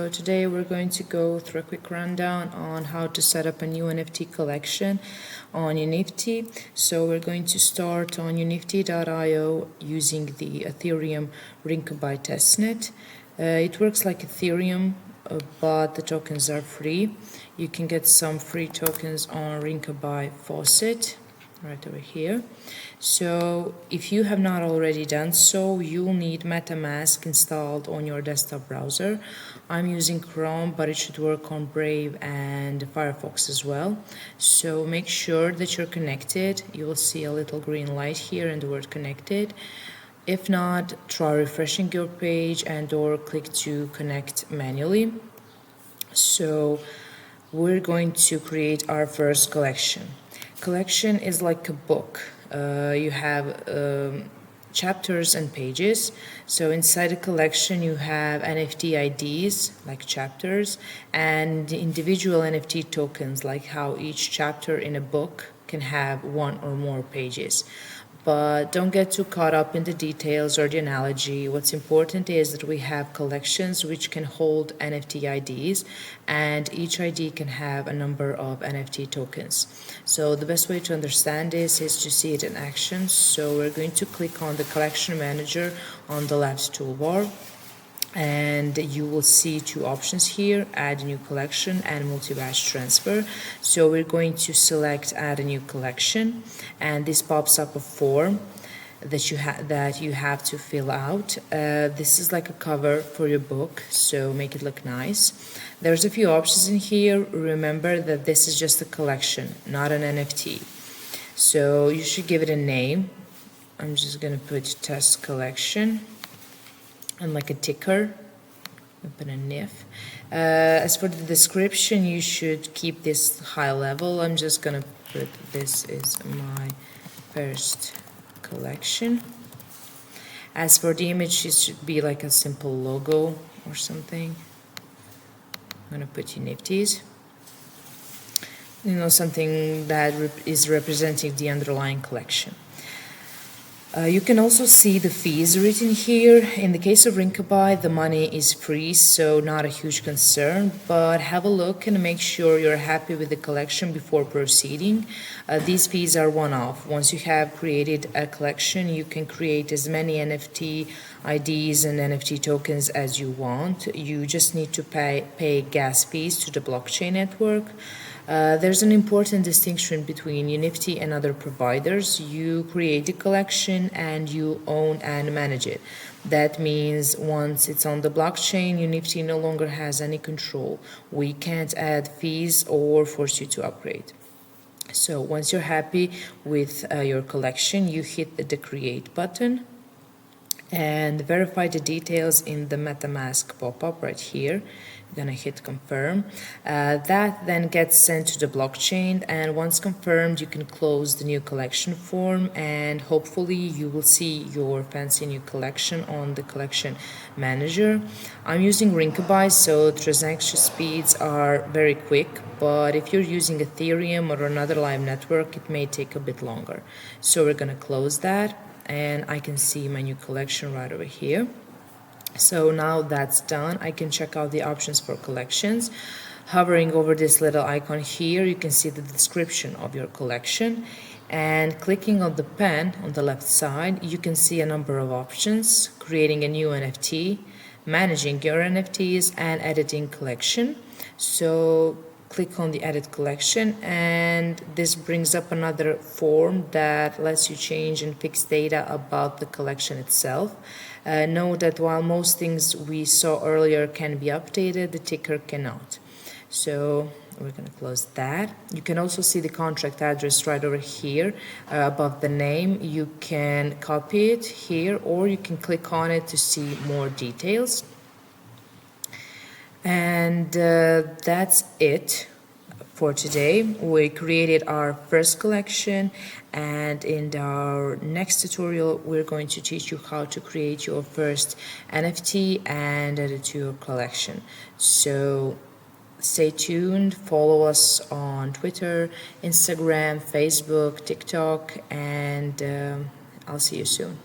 So today we're going to go through a quick rundown on how to set up a new NFT collection on UNIFTY. So we're going to start on UNIFTY.io using the Ethereum Rinkaby testnet. It works like Ethereum, but the tokens are free. You can get some free tokens on Rinkaby faucet right over here. So if you have not already done so, you'll need MetaMask installed on your desktop browser. I'm using Chrome, but it should work on Brave and Firefox as well. So make sure that you're connected. You will see a little green light here and the word connected. If not, try refreshing your page and/or click to connect manually. So we're going to create our first collection. Collection is like a book. You have chapters and pages. So inside a collection you have NFT IDs like chapters and individual NFT tokens, like how each chapter in a book can have one or more pages. But don't get too caught up in the details or the analogy. What's important is that we have collections which can hold NFT IDs, and each ID can have a number of NFT tokens. So the best way to understand this is to see it in action. So we're going to click on the collection manager on the left toolbar, and you will see two options here: add a new collection and multi-batch transfer. So we're going to select add a new collection, and this pops up a form that you have to fill out. This is like a cover for your book, so make it look nice. There's a few options in here. Remember that this is just a collection, not an NFT. So you should give it a name. I'm just gonna put test collection and like a ticker, open a NIF. As for the description, you should keep this high level. I'm just gonna put this is my first collection. As for the image, it should be like a simple logo or something. I'm gonna put UNIFTYs. Something that is representing the underlying collection. You can also see the fees written here. In the case of Rinkaby, the money is free, so not a huge concern, but have a look and make sure you're happy with the collection before proceeding. These fees are one-off. Once you have created a collection, you can create as many NFT IDs and NFT tokens as you want. You just need to pay gas fees to the blockchain network. There's an important distinction between UNIFTY and other providers. You create a collection and you own and manage it. That means once it's on the blockchain, UNIFTY no longer has any control. We can't add fees or force you to upgrade. So once you're happy with your collection, you hit the create button and verify the details in the MetaMask pop-up right here. You're gonna hit confirm. That then gets sent to the blockchain, and once confirmed, you can close the new collection form, and hopefully you will see your fancy new collection on the collection manager. I'm using Rinkaby, so transaction speeds are very quick, but if you're using Ethereum or another live network, it may take a bit longer. So we're gonna close that, and I can see my new collection right over here. So now that's done, I can check out the options for collections. Hovering over this little icon here, you can see the description of your collection, and clicking on the pen on the left side, you can see a number of options: creating a new NFT, managing your NFTs, and editing collection. So click on the edit collection, and this brings up another form that lets you change and fix data about the collection itself. Note that while most things we saw earlier can be updated, the ticker cannot. So we're going to close that. You can also see the contract address right over here above the name. You can copy it here, or you can click on it to see more details. And that's it for today. We created our first collection, and in our next tutorial we're going to teach you how to create your first NFT and add it to your collection. So stay tuned, follow us on Twitter, Instagram, Facebook, TikTok, and I'll see you soon.